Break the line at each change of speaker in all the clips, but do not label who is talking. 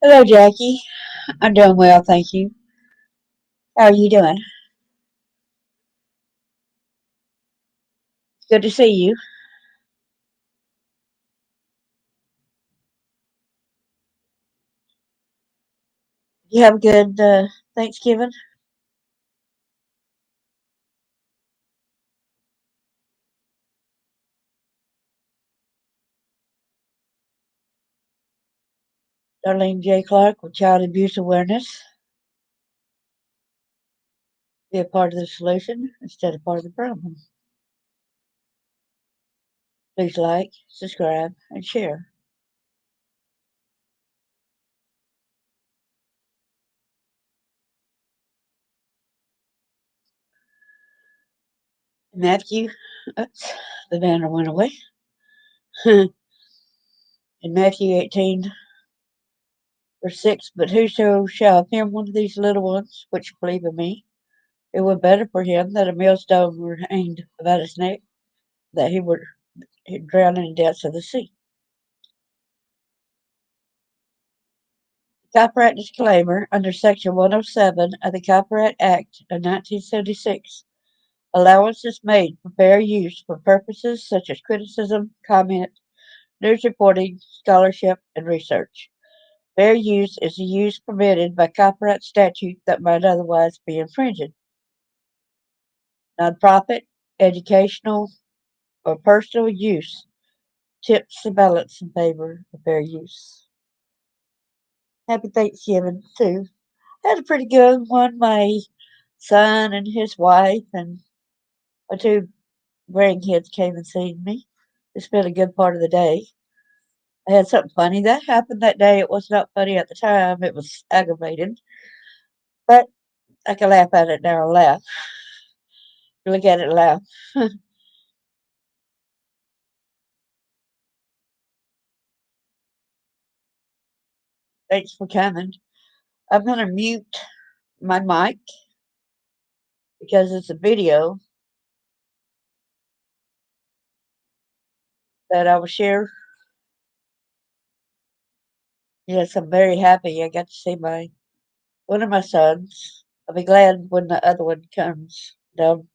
Hello, Jackie. I'm doing well, thank you. How are you doing? Good to see you. You have a good Thanksgiving? Darlene J. Clark with Child Abuse Awareness. Be a part of the solution instead of part of the problem. Please like, subscribe, and share. Matthew, oops, the banner went away. In Matthew 18, verse 6, but whoso shall offend one of these little ones which believe in me, it were better for him that a millstone were hanged about his neck, that he were drowned in the depths of the sea. Copyright disclaimer under Section 107 of the Copyright Act of 1976. Allowance is made for fair use for purposes such as criticism, comment, news reporting, scholarship, and research. Fair use is the use permitted by copyright statute that might otherwise be infringed. Nonprofit, educational, or personal use tips the balance in favor of fair use. Happy Thanksgiving, too. Had a pretty good one. My son and his wife and my two grandkids came and seen me. They spent a good part of the day. I had something funny that happened that day. It was not funny at the time. It was aggravating, but I can laugh at it now and laugh. Look at it and laugh. Thanks for coming. I'm going to mute my mic because it's a video that I will share. Yes, I'm very happy. I got to see my one of my sons. I'll be glad when the other one comes down.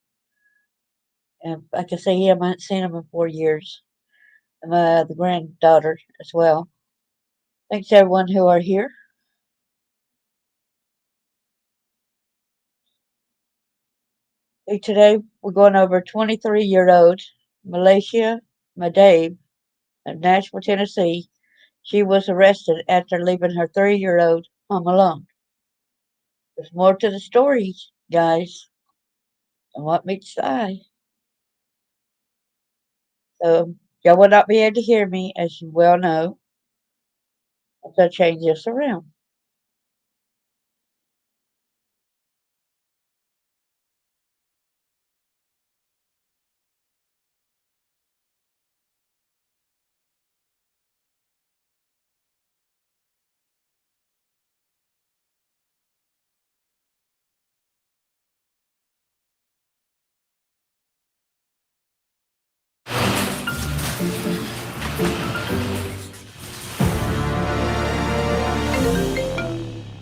And I can see him. I haven't seen him in 4 years. And my the granddaughter as well. Thanks to everyone who are here. Today we're going over 23-year-old Malashia Madave of Nashville, Tennessee. She was arrested after leaving her 3-year-old home alone. There's more to the story, guys, than what meets the eye. So y'all will not be able to hear me, as you well know, if I change this around.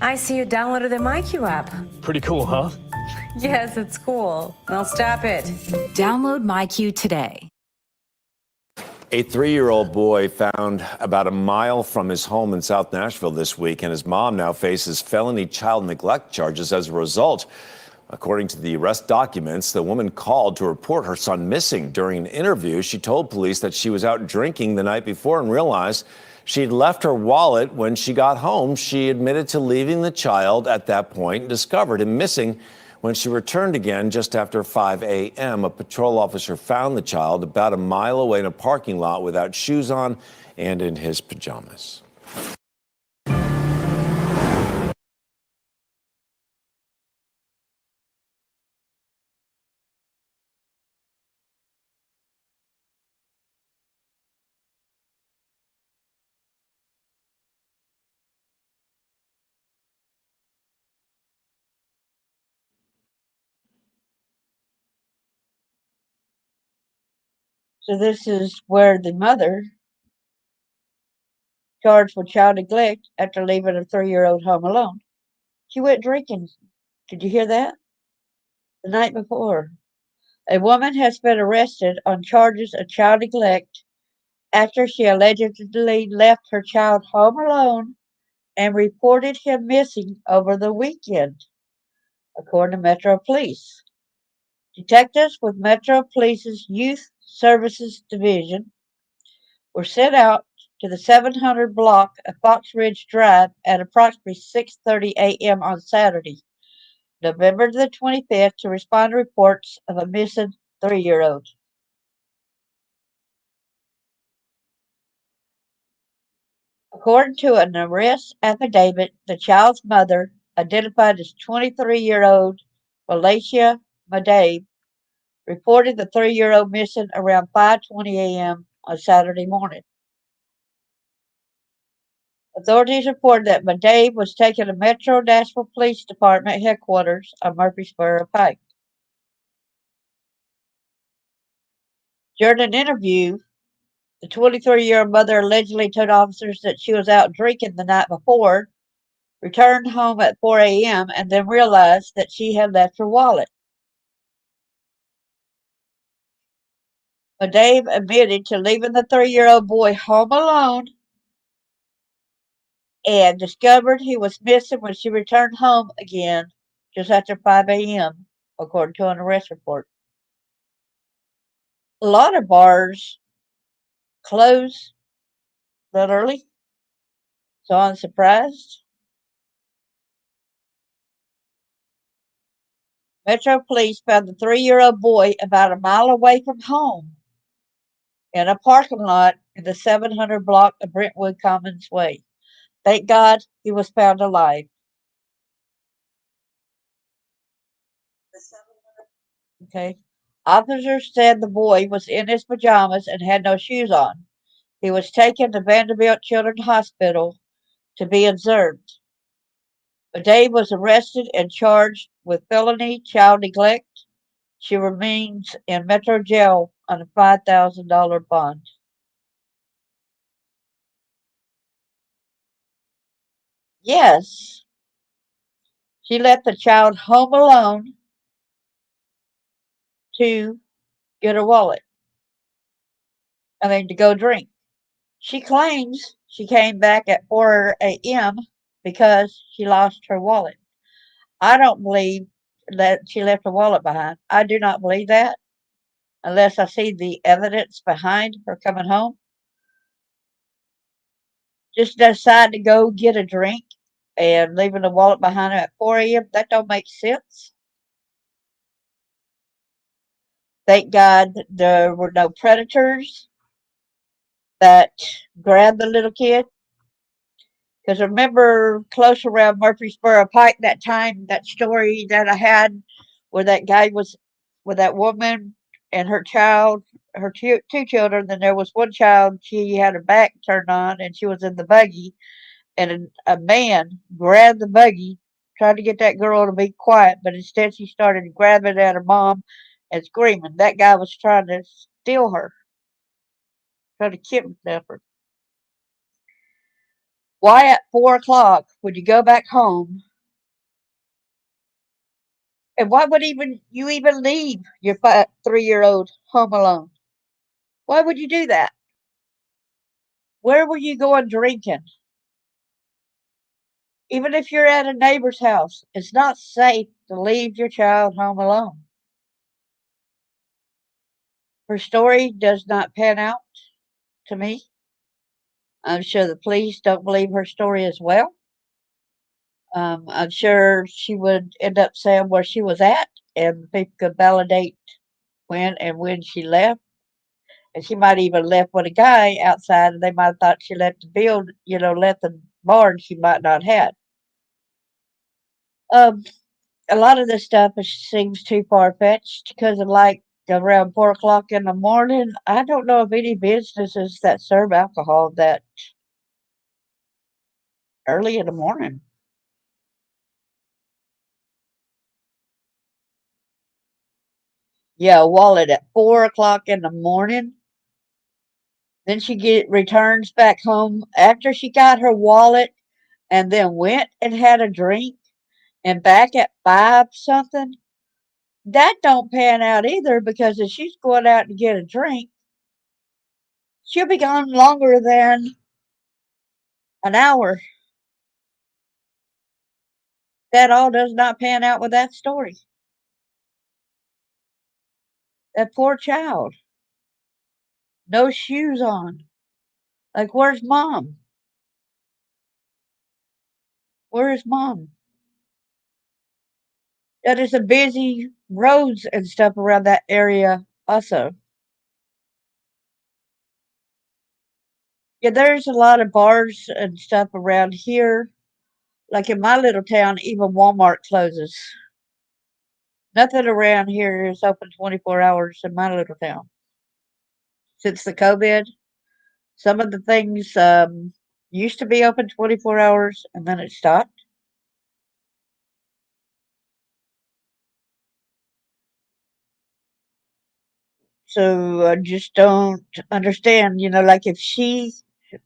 I see you downloaded the MyQ app.
Pretty cool, huh?
Yes, it's cool. Now stop it.
Download MyQ today.
A 3-year-old boy found about a mile from his home in South Nashville this week, and his mom now faces felony child neglect charges as a result. According to the arrest documents, the woman called to report her son missing. During an interview, she told police that she was out drinking the night before and realized she'd left her wallet when she got home. She admitted to leaving the child at that point and discovered him missing when she returned again just after 5 a.m. A patrol officer found the child about a mile away in a parking lot without shoes on and in his pajamas.
So this is where the mother charged with child neglect after leaving a 3-year-old home alone. She went drinking. Did you hear that? The night before. A woman has been arrested on charges of child neglect after she allegedly left her child home alone and reported him missing over the weekend, according to Metro Police. Detectives with Metro Police's Youth Services Division were sent out to the 700 block of Fox Ridge Drive at approximately 6:30 a.m. on Saturday, November the 25th, to respond to reports of a missing 3-year-old. According to an arrest affidavit, the child's mother, identified as 23-year-old Malashia Madave, reported the 3-year-old missing around 5:20 a.m. on Saturday morning. Authorities reported that Madave was taken to Metro Nashville Police Department headquarters on Murfreesboro Pike. During an interview, the 23-year-old mother allegedly told officers that she was out drinking the night before, returned home at 4 a.m., and then realized that she had left her wallet. Madave admitted to leaving the 3-year-old boy home alone and discovered he was missing when she returned home again just after 5 a.m., according to an arrest report. A lot of bars close that early, so I'm surprised. Metro Police found the 3-year-old boy about a mile away from home in a parking lot in the 700 block of Brentwood Commons Way. Thank God he was found alive. Okay. Officers said the boy was in his pajamas and had no shoes on. He was taken to Vanderbilt Children's Hospital to be observed. Dave was arrested and charged with felony child neglect. She remains in Metro Jail on a $5,000 bond. Yes, she left the child home alone to get her wallet. To go drink. She claims she came back at 4 a.m. because she lost her wallet. I don't believe that she left her wallet behind. I do not believe that unless I see the evidence behind her coming home. Just decide to go get a drink and leaving the wallet behind her at 4 a.m. That don't make sense. Thank God there were no predators that grabbed the little kid. Because remember, close around Murfreesboro Pike, that time, that story that I had where that guy was with that woman and her child, her two children. Then there was one child, she had her back turned on and she was in the buggy. And a man grabbed the buggy, tried to get that girl to be quiet, but instead she started grabbing at her mom and screaming. That guy was trying to steal her, trying to kidnap her. Why at 4 o'clock would you go back home? And why would you even leave your 3-year-old home alone? Why would you do that? Where were you going drinking? Even if you're at a neighbor's house, it's not safe to leave your child home alone. Her story does not pan out to me. I'm sure the police don't believe her story as well. I'm sure she would end up saying where she was at, and people could validate when she left. And she might even left with a guy outside, and they might have thought she left left the barn she might not have. Um, a lot of this stuff seems too far fetched because of like around 4 o'clock in the morning. I don't know of any businesses that serve alcohol that early in the morning. Yeah, a wallet at 4 o'clock in the morning. Then she returns back home after she got her wallet and then went and had a drink and back at 5 something. That don't pan out either because if she's going out to get a drink, she'll be gone longer than an hour. That all does not pan out with that story. That poor child. No shoes on. Like, where's mom? Where is mom? That is a busy roads and stuff around that area also. Yeah, there's a lot of bars and stuff around here. Like in my little town, even Walmart closes. Nothing around here is open 24 hours in my little town. Since the COVID, some of the things used to be open 24 hours and then it stopped. So I just don't understand, like if she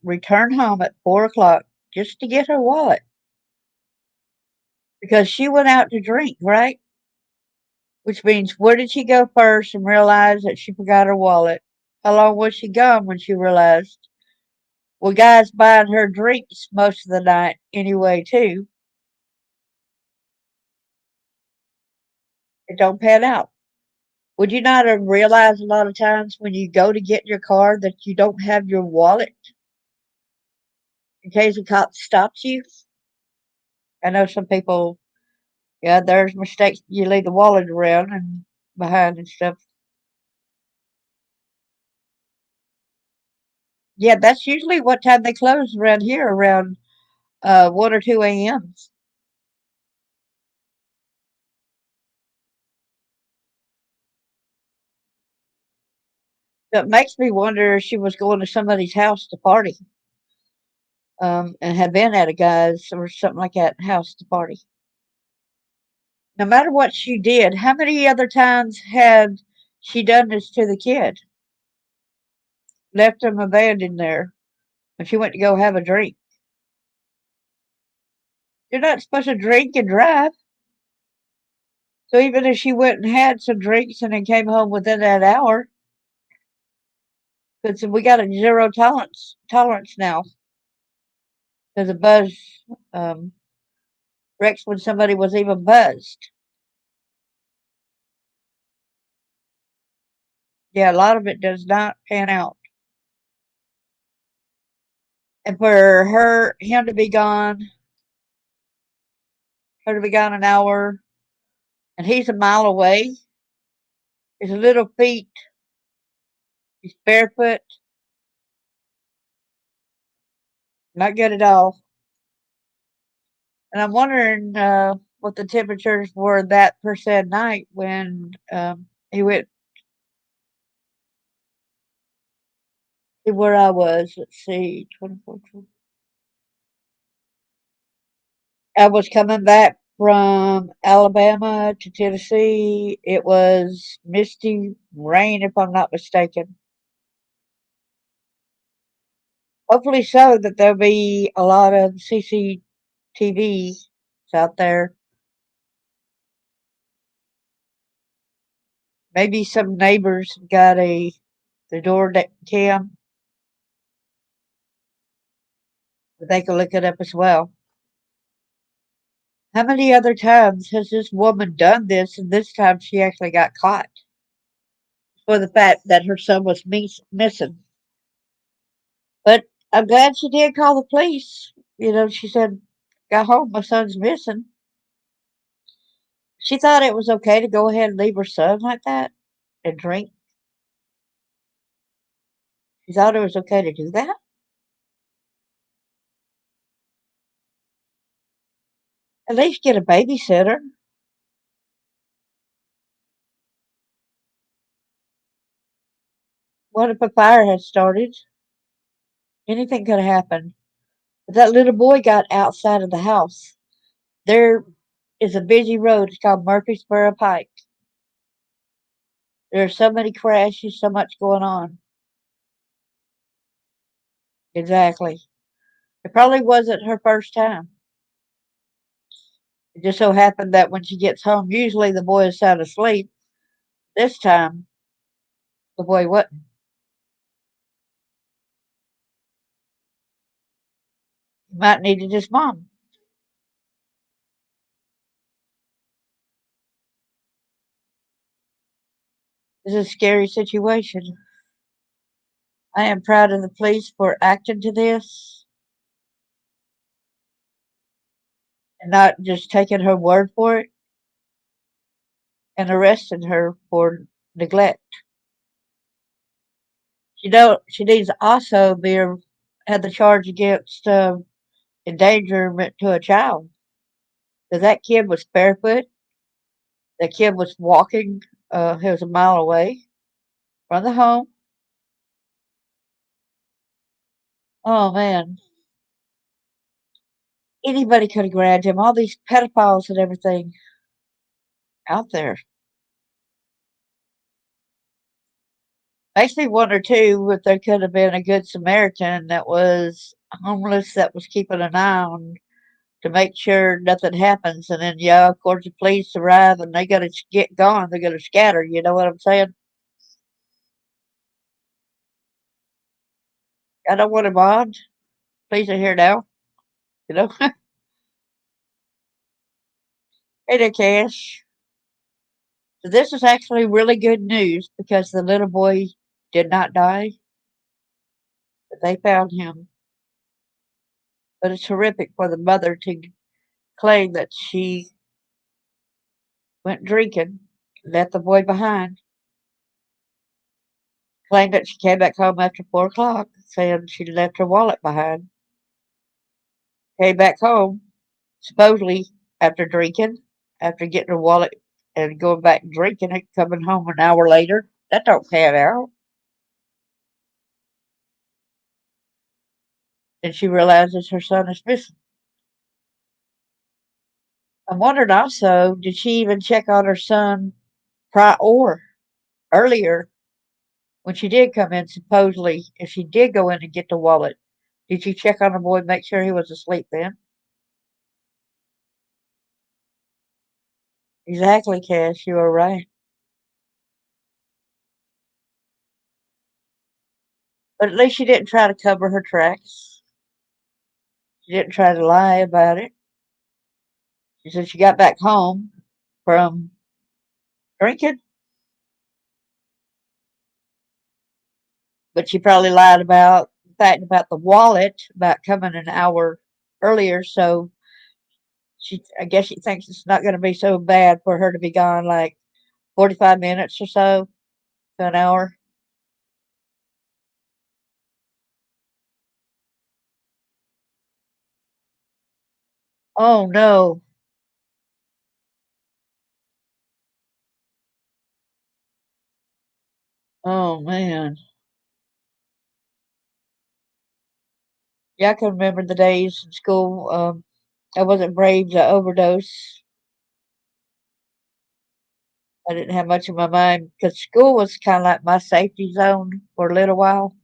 returned home at 4 o'clock just to get her wallet because she went out to drink, right? Which means where did she go first and realize that she forgot her wallet? How long was she gone when she realized? Well, guys buying her drinks most of the night anyway, too. It don't pan out. Would you not have realized a lot of times when you go to get in your car that you don't have your wallet in case a cop stops you? I know some people, yeah, there's mistakes. You leave the wallet around and behind and stuff. Yeah, that's usually what time they close around here, around 1 or 2 a.m. So it makes me wonder if she was going to somebody's house to party, and had been at a guy's or something like that house to party. No matter what she did, how many other times had she done this to the kid? Left him abandoned there when she went to go have a drink. You're not supposed to drink and drive. So even if she went and had some drinks and then came home within that hour, because we got a zero tolerance now. There's a buzz um, wrecks when somebody was even buzzed. Yeah, a lot of it does not pan out. And for him to be gone, her to be gone an hour, and he's a mile away. His little feet, he's barefoot, not good at all. And I'm wondering what the temperatures were that per said night when he went where I was. Let's see, 24. I was coming back from Alabama to Tennessee. It was misty rain, if I'm not mistaken. Hopefully, so that there'll be a lot of CCTV out there. Maybe some neighbors got the door cam, but they can look it up as well. How many other times has this woman done this, and this time she actually got caught for the fact that her son was missing? But I'm glad she did call the police. She said, got home, my son's missing. She thought it was okay to go ahead and leave her son like that and drink. She thought it was okay to do that. At least get a babysitter. What if a fire had started? Anything could have happened. But that little boy got outside of the house. There is a busy road. It's called Murfreesboro Pike. There are so many crashes, so much going on. Exactly. It probably wasn't her first time. It just so happened that when she gets home, usually the boy is sound asleep. This time, the boy wasn't. He might needed his mom. This is a scary situation. I am proud of the police for acting to this and not just taking her word for it and arresting her for neglect. She needs to also be had the charge against endangerment to a child. Because that kid was barefoot. The kid was walking. He was a mile away from the home. Oh man, anybody could have grabbed him. All these pedophiles and everything out there. Makes me wonder too if there could have been a good Samaritan that was homeless that was keeping an eye on to make sure nothing happens. And then, yeah, of course, the police arrive and they got to get gone. They're going to scatter. You know what I'm saying? I don't want him on. Police are here now. You know? Hey there, Cash. So this is actually really good news because the little boy did not die, but they found him. But it's horrific for the mother to claim that she went drinking, left the boy behind, claimed that she came back home after 4 o'clock, saying she left her wallet behind, came back home, supposedly after drinking, after getting her wallet and going back and drinking it, coming home an hour later. That don't pan out. And she realizes her son is missing. I'm wondering also, did she even check on her son prior earlier when she did come in? Supposedly, if she did go in and get the wallet, did she check on the boy, make sure he was asleep then? Exactly, Cash. You are right. But at least she didn't try to cover her tracks. She didn't try to lie about it. She said she got back home from drinking, but she probably lied about the fact about the wallet, about coming an hour earlier. So I guess she thinks it's not going to be so bad for her to be gone like 45 minutes or so to an hour. Oh no. Oh man. Yeah, I can remember the days in school. I wasn't brave to overdose. I didn't have much in my mind because school was kind of like my safety zone for a little while.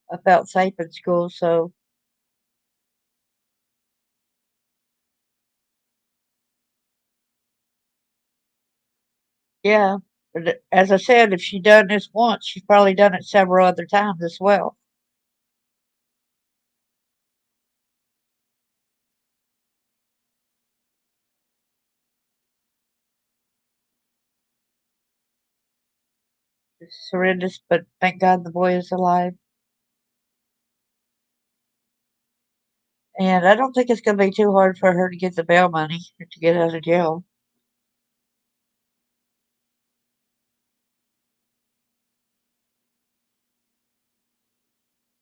I felt safe in school, so yeah. But as I said, if she done this once, she's probably done it several other times as well. It's horrendous, but thank God the boy is alive. And I don't think it's going to be too hard for her to get the bail money to get out of jail.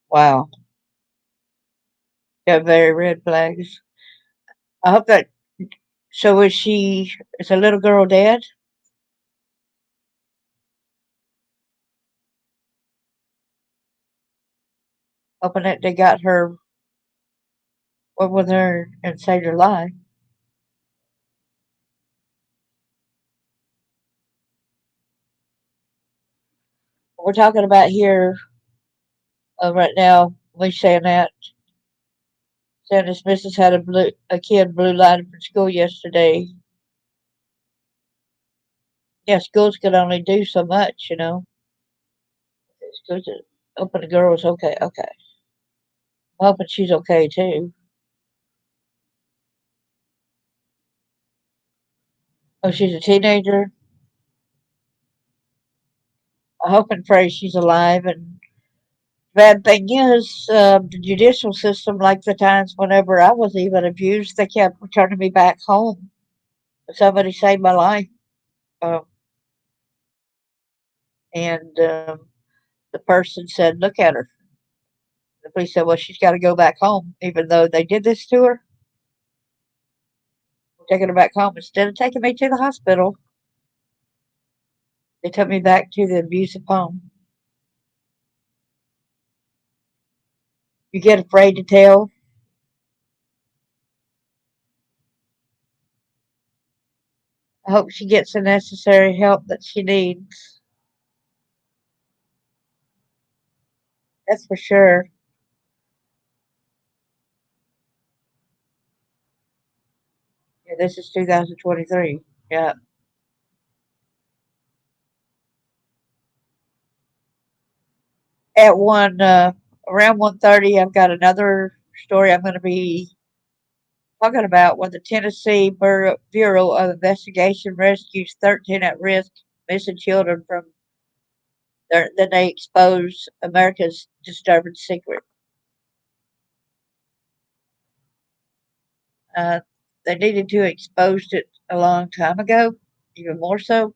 Wow. Got very red flags. I hope that. So is a little girl dead? Hoping that they got her, what with her, and saved her life. We're talking about here right now, me saying that. Saying this missus had a kid blue lighted from school yesterday. Yeah, schools could only do so much, you know. Schools that open the girls, okay, okay. I'm hoping she's okay too. Oh, she's a teenager. I hope and pray she's alive. And bad thing is, the judicial system, like the times whenever I was even abused, they kept returning me back home. Somebody saved my life. Um, and the person said, "Look at her." The police said, "Well, she's got to go back home, even though they did this to her. We're taking her back home instead of taking me to the hospital. They took me back to the abusive home." You get afraid to tell. I hope she gets the necessary help that she needs. That's for sure. Yeah, this is 2023. Yeah. At around 1:30, I've got another story I'm going to be talking about where the Tennessee Bureau of Investigation rescues 13 at-risk missing children from then they expose America's disturbing secret. Uh, they needed to expose it a long time ago, even more so.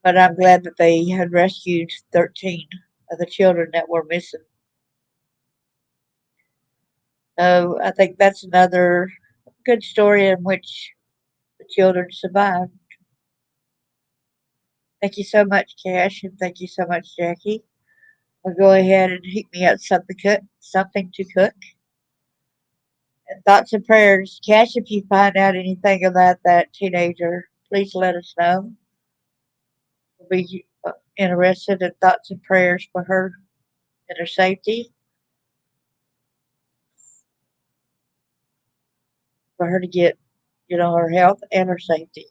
But I'm glad that they had rescued 13 of the children that were missing. So I think that's another good story in which the children survived. Thank you so much, Cash, and thank you so much, Jackie. I'll go ahead and heat me up something to cook. And thoughts and prayers. Cash, if you find out anything about that teenager, please let us know. We'll be interested in thoughts and prayers for her and her safety, for her to get, her health and her safety.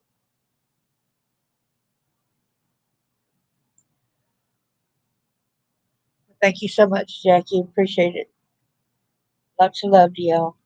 Thank you so much, Jackie. Appreciate it. Lots of love to y'all.